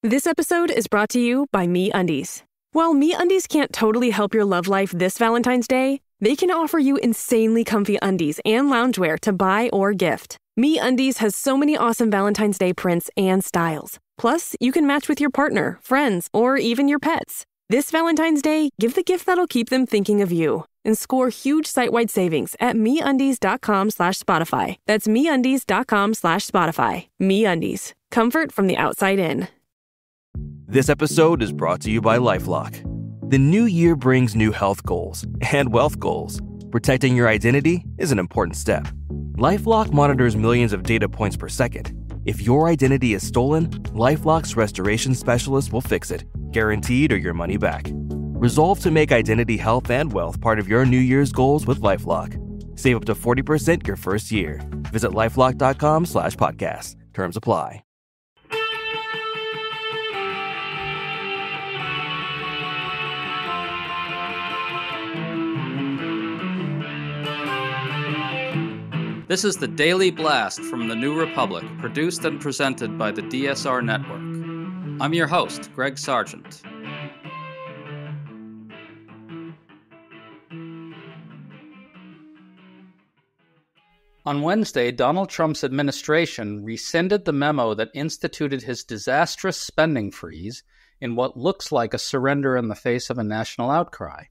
This episode is brought to you by MeUndies. While MeUndies can't totally help your love life this Valentine's Day, they can offer you insanely comfy undies and loungewear to buy or gift. MeUndies has so many awesome Valentine's Day prints and styles. Plus, you can match with your partner, friends, or even your pets. This Valentine's Day, give the gift that'll keep them thinking of you and score huge site-wide savings at MeUndies.com/Spotify. That's MeUndies.com/Spotify. MeUndies. Comfort from the outside in. This episode is brought to you by LifeLock. The new year brings new health goals and wealth goals. Protecting your identity is an important step. LifeLock monitors millions of data points per second. If your identity is stolen, LifeLock's restoration specialist will fix it, guaranteed or your money back. Resolve to make identity health and wealth part of your New Year's goals with LifeLock. Save up to 40% your first year. Visit LifeLock.com/podcast. Terms apply. This is the Daily Blast from the New Republic, produced and presented by the DSR Network. I'm your host, Greg Sargent. On Wednesday, Donald Trump's administration rescinded the memo that instituted his disastrous spending freeze in what looks like a surrender in the face of a national outcry.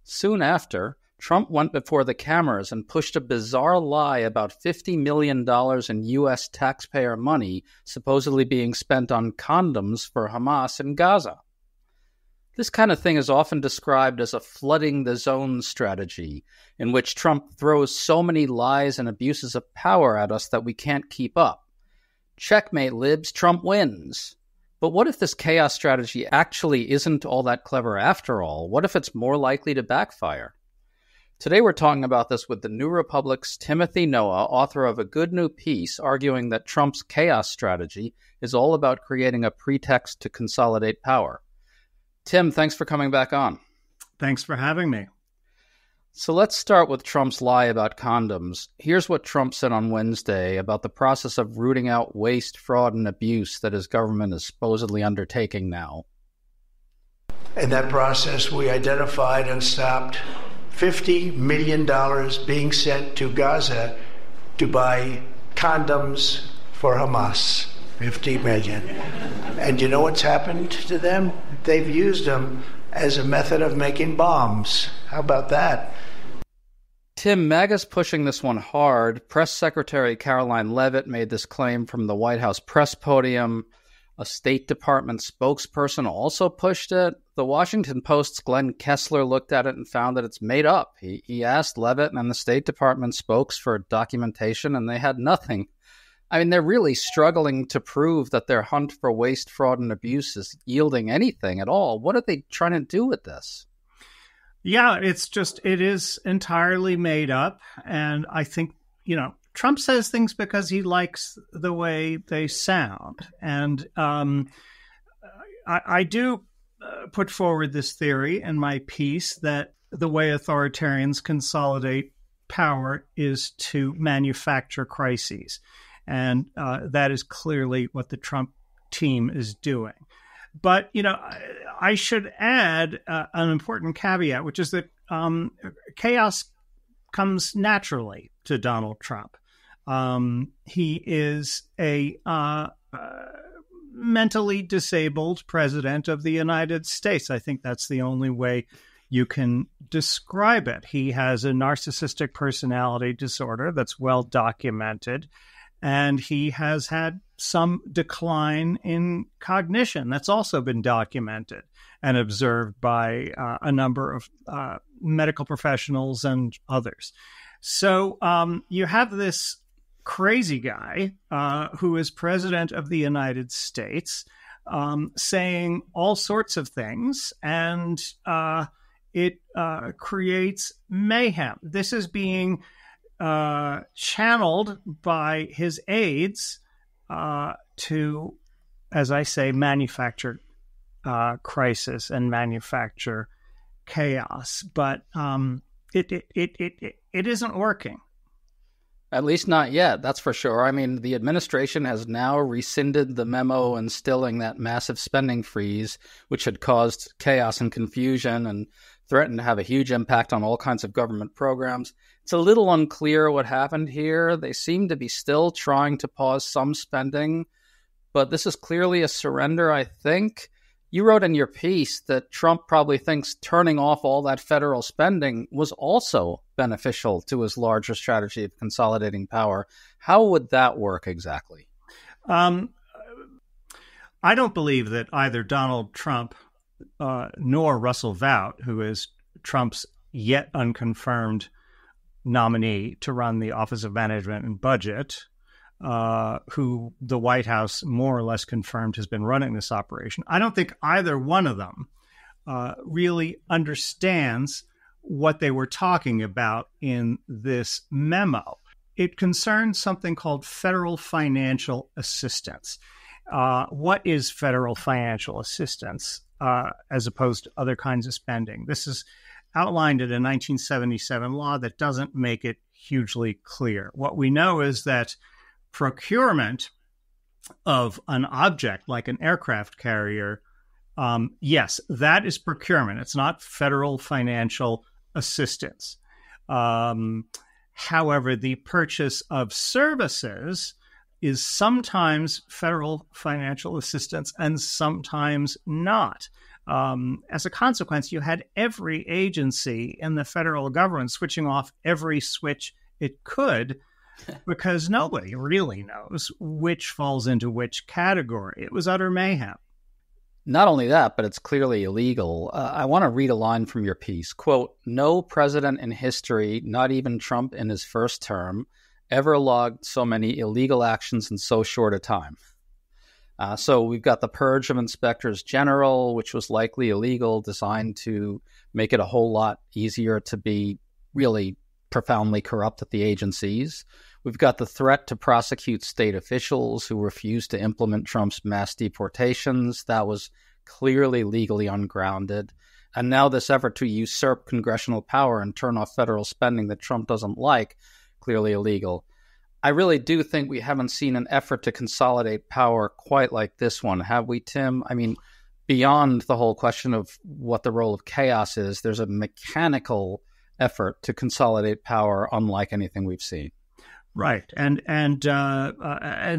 Soon after, Trump went before the cameras and pushed a bizarre lie about $50 million in U.S. taxpayer money supposedly being spent on condoms for Hamas in Gaza. This kind of thing is often described as a flooding the zone strategy, in which Trump throws so many lies and abuses of power at us that we can't keep up. Checkmate, libs, Trump wins. But what if this chaos strategy actually isn't all that clever after all? What if it's more likely to backfire? Today we're talking about this with the New Republic's Timothy Noah, author of a good new piece arguing that Trump's chaos strategy is all about creating a pretext to consolidate power. Tim, thanks for coming back on. Thanks for having me. So let's start with Trump's lie about condoms. Here's what Trump said on Wednesday about the process of rooting out waste, fraud, and abuse that his government is supposedly undertaking now. In that process, we identified and stopped $50 million being sent to Gaza to buy condoms for Hamas. 50 million. And you know what's happened to them? They've used them as a method of making bombs. How about that? Tim, MAGA's pushing this one hard. Press Secretary Caroline Leavitt made this claim from the White House press podium. A State Department spokesperson also pushed it. The Washington Post's Glenn Kessler looked at it and found that it's made up. He asked Leavitt and the State Department spokes for documentation, and they had nothing. I mean, they're really struggling to prove that their hunt for waste, fraud, and abuse is yielding anything at all. What are they trying to do with this? Yeah, it is entirely made up. And I think, Trump says things because he likes the way they sound. And I do put forward this theory in my piece that the way authoritarians consolidate power is to manufacture crises. And that is clearly what the Trump team is doing. But, I should add an important caveat, which is that chaos comes naturally to Donald Trump. He is a mentally disabled president of the United States. I think that's the only way you can describe it. He has a narcissistic personality disorder that's well documented, and he has had some decline in cognition that's also been documented and observed by a number of medical professionals and others. So you have this crazy guy who is president of the United States saying all sorts of things, and it creates mayhem. This is being channeled by his aides to, as I say, manufacture crisis and manufacture chaos. But it isn't working. At least not yet, that's for sure. I mean, the administration has now rescinded the memo instilling that massive spending freeze, which had caused chaos and confusion and threatened to have a huge impact on all kinds of government programs. It's a little unclear what happened here. They seem to be still trying to pause some spending, but this is clearly a surrender, I think. You wrote in your piece that Trump probably thinks turning off all that federal spending was also beneficial to his larger strategy of consolidating power. How would that work exactly? I don't believe that either Donald Trump nor Russell Vought, who is Trump's yet unconfirmed nominee to run the Office of Management and Budget, who the White House more or less confirmed has been running this operation. I don't think either one of them really understands what they were talking about in this memo. It concerns something called federal financial assistance. What is federal financial assistance as opposed to other kinds of spending? This is outlined in a 1977 law that doesn't make it hugely clear. What we know is that procurement of an object like an aircraft carrier, yes, that is procurement. It's not federal financial assistance. However, the purchase of services is sometimes federal financial assistance and sometimes not. As a consequence, you had every agency in the federal government switching off every switch it could because nobody really knows which falls into which category. It was utter mayhem. Not only that, but it's clearly illegal. I want to read a line from your piece. Quote, "No president in history, not even Trump in his first term, ever logged so many illegal actions in so short a time." So we've got the purge of inspectors general, which was likely illegal, designed to make it a whole lot easier to be really profoundly corrupt at the agencies. We've got the threat to prosecute state officials who refused to implement Trump's mass deportations. That was clearly legally ungrounded. And now this effort to usurp congressional power and turn off federal spending that Trump doesn't like, clearly illegal. I really do think we haven't seen an effort to consolidate power quite like this one, have we, Tim? I mean, beyond the whole question of what the role of chaos is, there's a mechanical effort to consolidate power unlike anything we've seen. Right, and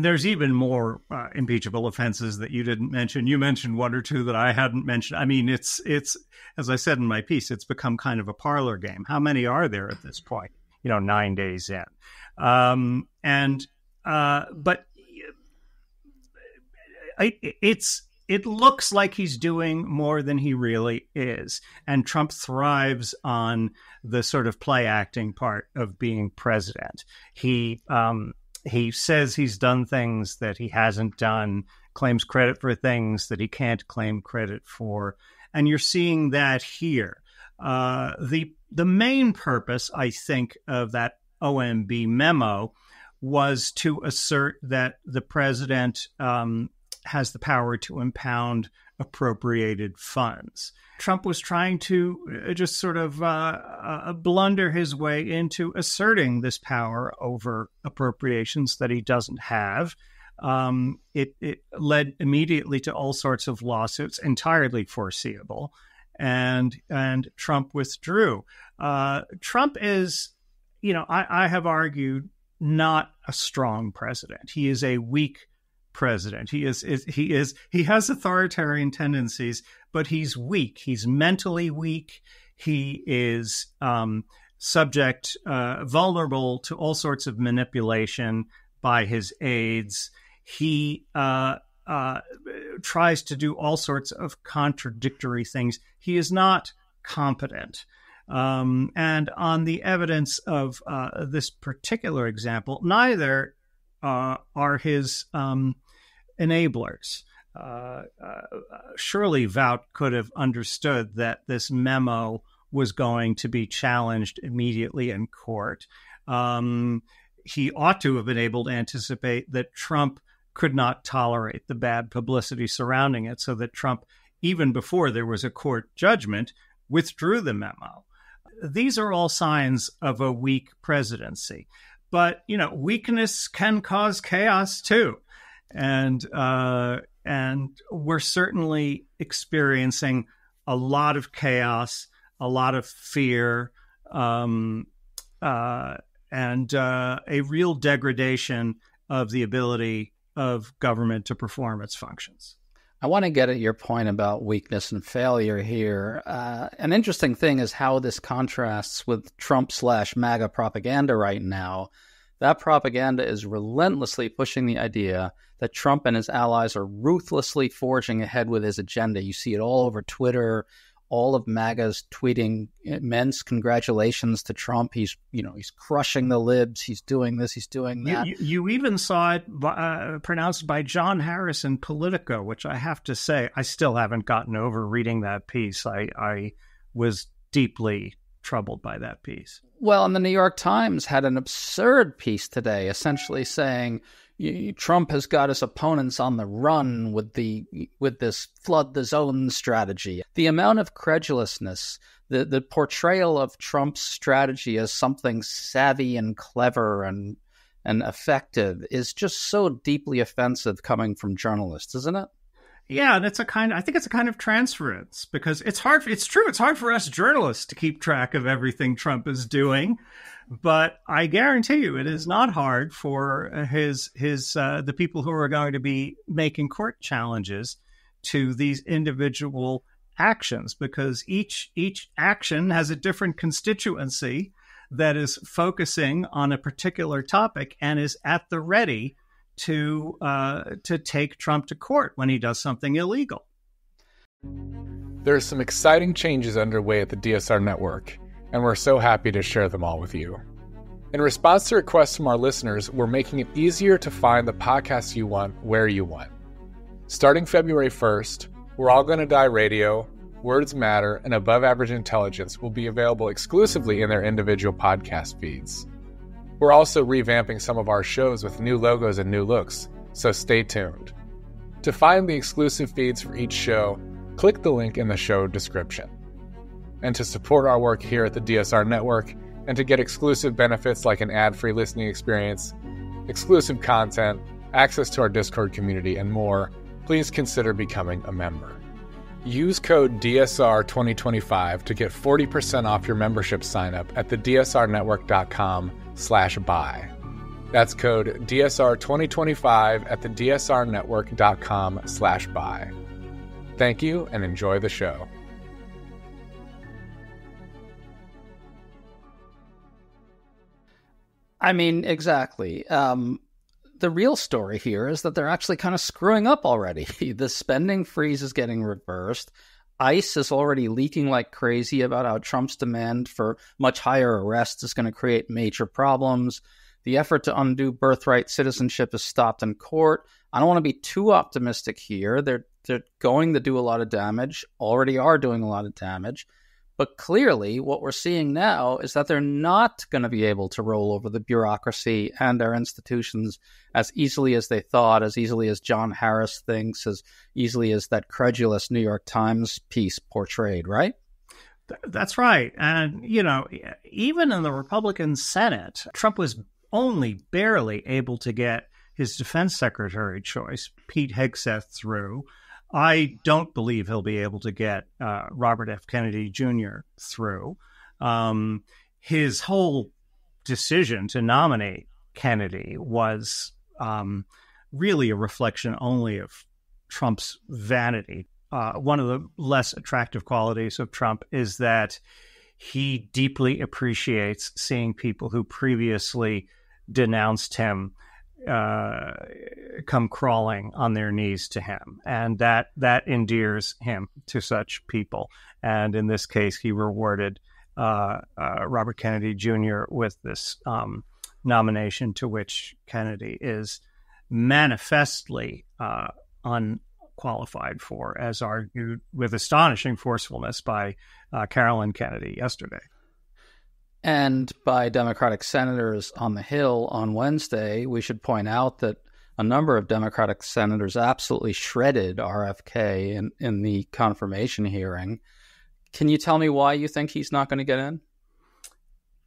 there's even more impeachable offenses that you didn't mention. You mentioned one or two that I hadn't mentioned. I mean, it's as I said in my piece, it's become kind of a parlor game. How many are there at this point? 9 days in, but it looks like he's doing more than he really is. And Trump thrives on the sort of play acting part of being president. He says he's done things that he hasn't done, claims credit for things that he can't claim credit for. And you're seeing that here. The main purpose, I think, of that OMB memo was to assert that the president has the power to impound appropriated funds. Trump was trying to just sort of blunder his way into asserting this power over appropriations that he doesn't have. It led immediately to all sorts of lawsuits, entirely foreseeable, and Trump withdrew. Trump is, I have argued, not a strong president. He is a weak president. He has authoritarian tendencies, but he's weak. He's mentally weak. He is vulnerable to all sorts of manipulation by his aides. He tries to do all sorts of contradictory things. He is not competent. And on the evidence of this particular example, neither are his enablers. Surely Vought could have understood that this memo was going to be challenged immediately in court. He ought to have been able to anticipate that Trump could not tolerate the bad publicity surrounding it, so that Trump, even before there was a court judgment, withdrew the memo. These are all signs of a weak presidency. But, weakness can cause chaos too. And we're certainly experiencing a lot of chaos, a lot of fear, and a real degradation of the ability of government to perform its functions. I want to get at your point about weakness and failure here. An interesting thing is how this contrasts with Trump/MAGA propaganda right now. That propaganda is relentlessly pushing the idea that Trump and his allies are ruthlessly forging ahead with his agenda. You see it all over Twitter. All of MAGA's tweeting immense congratulations to Trump. He's crushing the libs. He's doing this. He's doing that. You even saw it pronounced by John Harris in Politico, which I have to say, I still haven't gotten over reading that piece. I was deeply troubled by that piece. Well, and the New York Times had an absurd piece today, essentially saying Trump has got his opponents on the run with this flood the zone strategy. The amount of credulousness, the portrayal of Trump's strategy as something savvy and clever and effective is just so deeply offensive coming from journalists, isn't it? Yeah, and I think it's a kind of transference, because it's hard for us journalists to keep track of everything Trump is doing. But I guarantee you, it is not hard for the people who are going to be making court challenges to these individual actions, because each action has a different constituency that is focusing on a particular topic and is at the ready to take Trump to court when he does something illegal. There are some exciting changes underway at the DSR network, and we're so happy to share them all with you. In response to requests from our listeners, we're making it easier to find the podcasts you want where you want. Starting February 1st, We're All Gonna Die Radio, Words Matter, and Above Average Intelligence will be available exclusively in their individual podcast feeds. We're also revamping some of our shows with new logos and new looks, so stay tuned. To find the exclusive feeds for each show, click the link in the show description. And to support our work here at the DSR Network, and to get exclusive benefits like an ad-free listening experience, exclusive content, access to our Discord community, and more, please consider becoming a member. Use code DSR2025 to get 40% off your membership sign-up at thedsrnetwork.com/buy. That's code DSR2025 at thedsrnetwork.com/buy. Thank you and enjoy the show. I mean, exactly. The real story here is that they're actually kind of screwing up already. The spending freeze is getting reversed. ICE is already leaking like crazy about how Trump's demand for much higher arrests is going to create major problems. The effort to undo birthright citizenship is stopped in court. I don't want to be too optimistic here. They're going to do a lot of damage, already are doing a lot of damage. But clearly, what we're seeing now is that they're not going to be able to roll over the bureaucracy and our institutions as easily as they thought, as easily as John Harris thinks, as easily as that credulous New York Times piece portrayed, right? That's right. And, even in the Republican Senate, Trump was only barely able to get his defense secretary choice, Pete Hegseth, through. I don't believe he'll be able to get Robert F. Kennedy Jr. through. His whole decision to nominate Kennedy was really a reflection only of Trump's vanity. One of the less attractive qualities of Trump is that he deeply appreciates seeing people who previously denounced him come crawling on their knees to him, and that endears him to such people. And in this case, he rewarded Robert Kennedy Jr. with this nomination, to which Kennedy is manifestly unqualified for, as argued with astonishing forcefulness by Carolyn Kennedy yesterday. And by Democratic senators on the Hill on Wednesday. We should point out that a number of Democratic senators absolutely shredded RFK in the confirmation hearing. Can you tell me why you think he's not going to get in?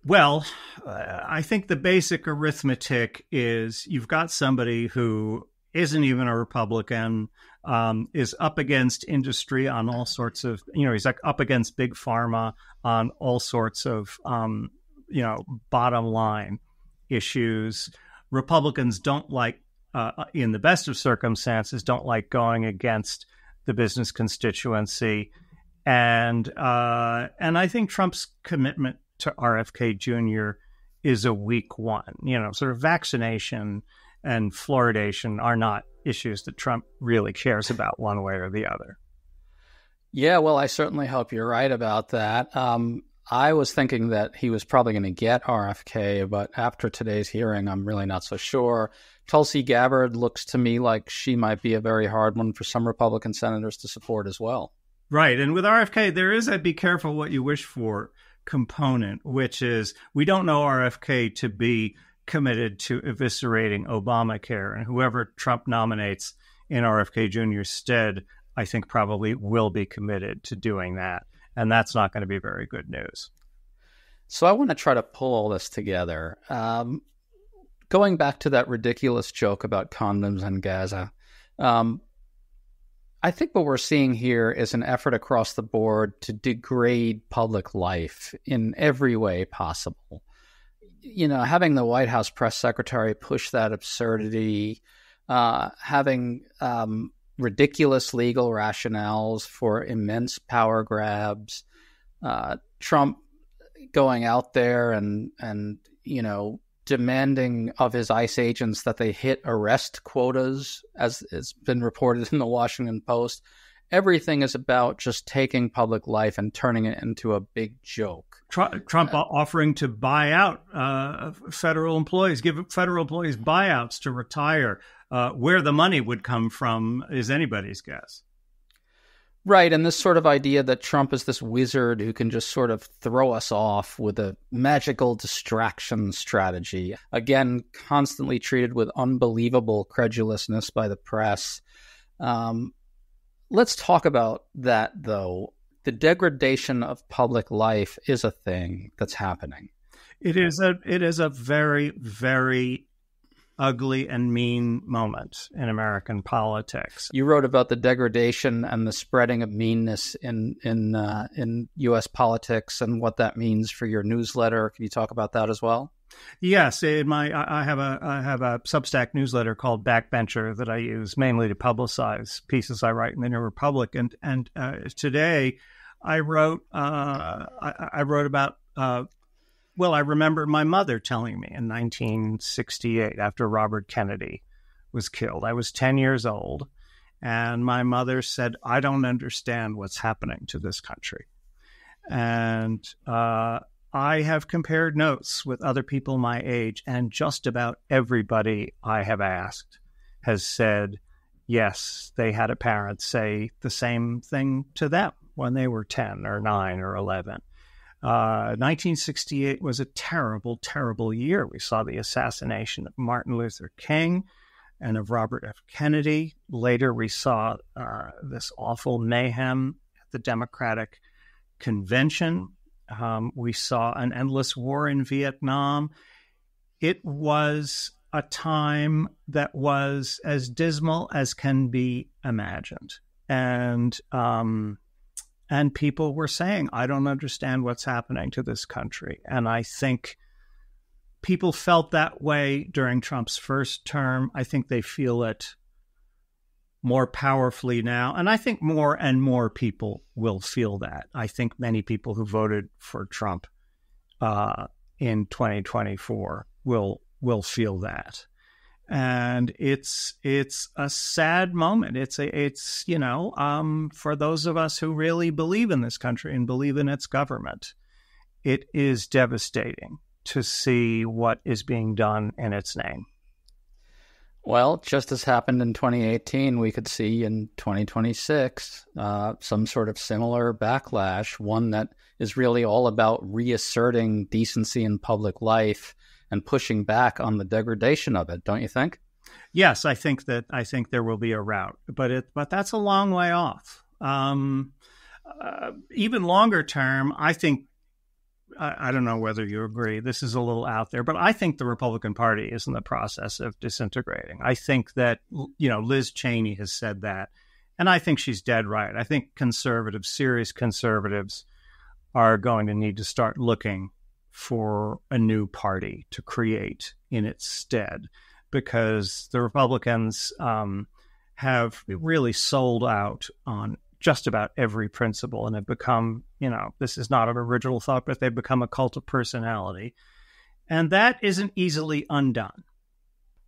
Well, I think the basic arithmetic is you've got somebody who isn't even a Republican, is up against industry on all sorts of, he's like up against big pharma on all sorts of, bottom line issues. Republicans don't like, in the best of circumstances, don't like going against the business constituency. And I think Trump's commitment to RFK Jr. is a weak one. Sort of vaccination and fluoridation are not issues that Trump really cares about one way or the other. Yeah, well, I certainly hope you're right about that. I was thinking that he was probably going to get RFK, but after today's hearing, I'm really not so sure. Tulsi Gabbard looks to me like she might be a very hard one for some Republican senators to support as well. Right. And with RFK, there is a be careful what you wish for component, which is we don't know RFK to be committed to eviscerating Obamacare. And whoever Trump nominates in RFK Jr.'s stead, I think probably will be committed to doing that. And that's not going to be very good news. So I want to try to pull all this together. Going back to that ridiculous joke about condoms in Gaza, I think what we're seeing here is an effort across the board to degrade public life in every way possible. Having the White House press secretary push that absurdity, having ridiculous legal rationales for immense power grabs, Trump going out there and demanding of his ICE agents that they hit arrest quotas, as it's been reported in the Washington Post. Everything is about just taking public life and turning it into a big joke. Trump offering to buy out federal employees, give federal employees buyouts to retire. Where the money would come from is anybody's guess. Right, and this sort of idea that Trump is this wizard who can just sort of throw us off with a magical distraction strategy. Again, constantly treated with unbelievable credulousness by the press. Let's talk about that, though. The degradation of public life is a thing that's happening. It is a very, very ugly and mean moment in American politics. You wrote about the degradation and the spreading of meanness in U.S. politics and what that means for your newsletter. Can you talk about that as well? Yes, I have a Substack newsletter called Backbencher that I use mainly to publicize pieces I write in the New Republic. And today I wrote about. Well, I remember my mother telling me in 1968, after Robert Kennedy was killed. I was 10 years old, and my mother said, "I don't understand what's happening to this country." And I have compared notes with other people my age, and just about everybody I have asked has said, yes, they had a parent say the same thing to them when they were 10 or 9 or 11. 1968 was a terrible, terrible year. We saw the assassination of Martin Luther King and of Robert F. Kennedy. Later, we saw this awful mayhem at the Democratic Convention. We saw an endless war in Vietnam. It was a time that was as dismal as can be imagined. And people were saying, I don't understand what's happening to this country. And I think people felt that way during Trump's first term. I think they feel it more powerfully now. And I think more and more people will feel that. I think many people who voted for Trump in 2024 will feel that. And it's a sad moment. It's for those of us who really believe in this country and believe in its government, it is devastating to see what is being done in its name. Well, just as happened in 2018, we could see in 2026 some sort of similar backlash, one that is really all about reasserting decency in public life and pushing back on the degradation of it, don't you think? Yes, I think there will be a rout, but that's a long way off. Even longer term, I think I don't know whether you agree. This is a little out there, but I think the Republican Party is in the process of disintegrating. I think that, Liz Cheney has said that, and I think she's dead right. I think conservatives, serious conservatives, are going to need to start looking for a new party to create in its stead, because the Republicans have really sold out on just about every principle and have become, this is not an original thought, but they've become a cult of personality. And that isn't easily undone.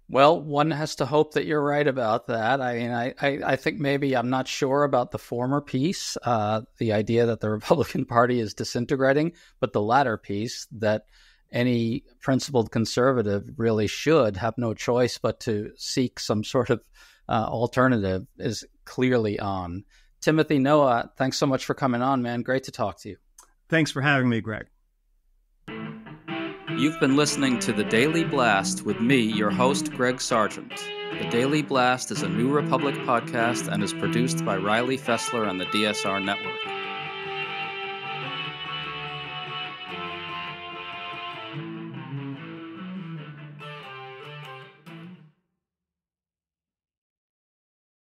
Well, one has to hope that you're right about that. I mean, I think maybe I'm not sure about the former piece, the idea that the Republican Party is disintegrating, but the latter piece, that any principled conservative really should have no choice but to seek some sort of alternative, is clearly on. Timothy, Noah, thanks so much for coming on, man. Great to talk to you. Thanks for having me, Greg. You've been listening to The Daily Blast with me, your host, Greg Sargent. The Daily Blast is a New Republic podcast and is produced by Riley Fessler on the DSR Network.